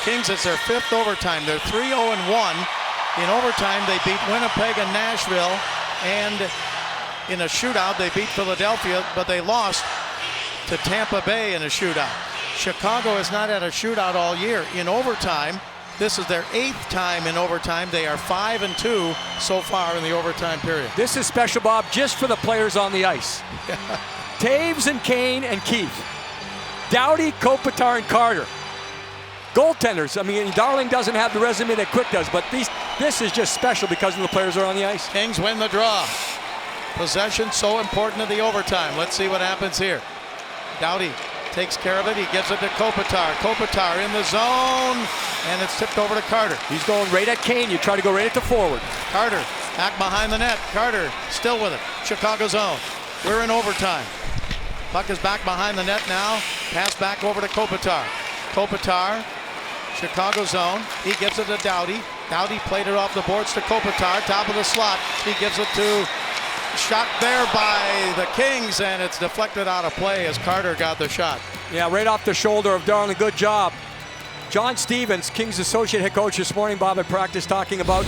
Kings, it's their 5th overtime. They're 3-0-1. In overtime, they beat Winnipeg and Nashville, and in a shootout, they beat Philadelphia, but they lost to Tampa Bay in a shootout. Chicago has not had a shootout all year. In overtime, this is their 8th time in overtime. They are 5-2 so far in the overtime period. This is special, Bob, just for the players on the ice. Taves and Kane and Keith. Doughty, Kopitar, and Carter. Goaltenders. I mean, Darling doesn't have the resume that Quick does, but this is just special because of the players that are on the ice. Kings win the draw. Possession so important in the overtime. Let's see what happens here. Doughty takes care of it. He gives it to Kopitar. Kopitar in the zone, and it's tipped over to Carter. He's going right at Kane. You try to go right at the forward. Carter back behind the net. Carter still with it. Chicago zone. We're in overtime. Puck is back behind the net now. Pass back over to Kopitar. Kopitar, Chicago zone. He gives it to Doughty. Doughty played it off the boards to Kopitar. Top of the slot. He gives it to... Shot there by the Kings, and it's deflected out of play as Carter got the shot. Yeah, right off the shoulder of Darling. Good job. John Stevens, Kings associate head coach this morning, Bob, at practice, talking about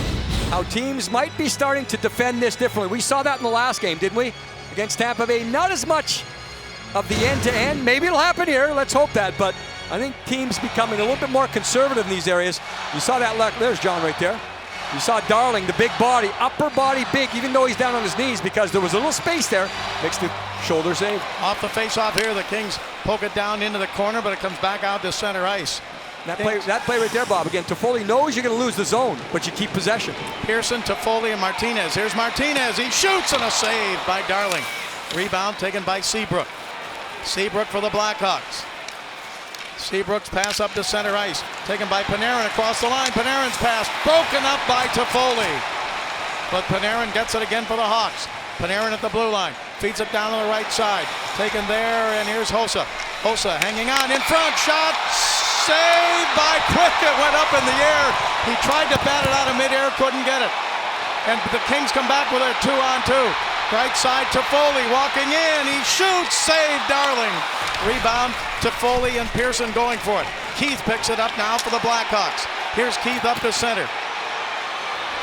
how teams might be starting to defend this differently. We saw that in the last game, didn't we? Against Tampa Bay. Not as much of the end-to-end. Maybe it'll happen here. Let's hope that. But I think teams becoming a little bit more conservative in these areas. You saw that. There's John right there. You saw Darling, the big body, upper body big, even though he's down on his knees because there was a little space there. Makes the shoulder save. Off the face-off here, the Kings poke it down into the corner, but it comes back out to center ice. That play right there, Bob, again, Toffoli knows you're going to lose the zone, but you keep possession. Pearson, Toffoli, and Martinez. Here's Martinez. He shoots, and a save by Darling. Rebound taken by Seabrook. Seabrook for the Blackhawks. Seabrook's pass up to center ice, taken by Panarin across the line. Panarin's pass broken up by Toffoli, but Panarin gets it again for the Hawks. Panarin at the blue line, feeds it down to the right side, taken there, and here's Hossa. Hossa hanging on in front, shot saved by Quick. It went up in the air. He tried to bat it out of midair, couldn't get it, and the Kings come back with a 2-on-2. Right side, Toffoli walking in. He shoots, save Darling. Rebound, Toffoli and Pearson going for it. Keith picks it up now for the Blackhawks. Here's Keith up to center.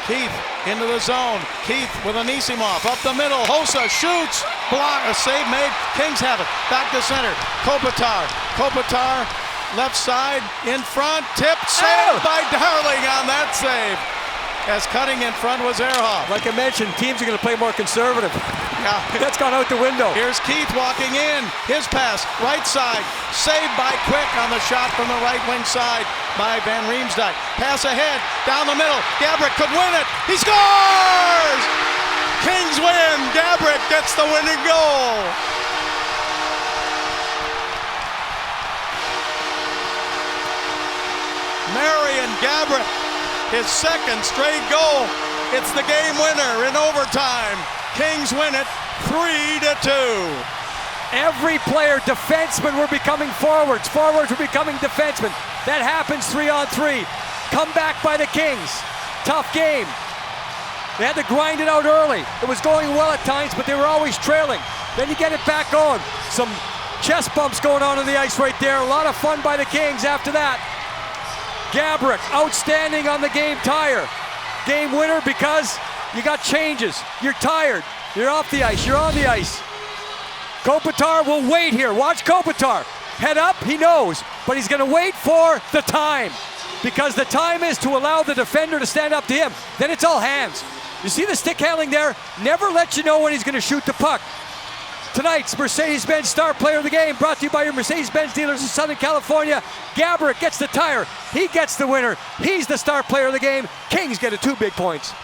Keith into the zone. Keith with Anisimov up the middle. Hossa shoots, block, a save made. Kings have it. Back to center. Kopitar. Kopitar, left side, in front, tipped, saved by Darling on that save. As cutting in front was Ehrhoff. Like I mentioned, teams are going to play more conservative. Yeah. That's gone out the window. Here's Keith walking in. His pass, right side. Saved by Quick on the shot from the right wing side by Van Riemsdyk. Pass ahead, down the middle. Gaborik could win it. He scores! Kings win. Gaborik gets the winning goal. Marian Gaborik. His second straight goal. It's the game winner in overtime. Kings win it 3-2. Every player, defensemen were becoming forwards. Forwards were becoming defensemen. That happens 3-on-3. Come back by the Kings. Tough game. They had to grind it out early. It was going well at times, but they were always trailing. Then you get it back going. Some chest bumps going on the ice right there. A lot of fun by the Kings after that. Gaborik, outstanding on the game tire. Game winner because you got changes. You're tired. You're off the ice. You're on the ice. Kopitar will wait here. Watch Kopitar. Head up, he knows. But he's going to wait for the time. Because the time is to allow the defender to stand up to him. Then it's all hands. You see the stick handling there? Never let you know when he's going to shoot the puck. Tonight's Mercedes-Benz Star Player of the Game, brought to you by your Mercedes-Benz dealers in Southern California. Gaborik gets the tire. He gets the winner. He's the Star Player of the Game. Kings get 2 big points.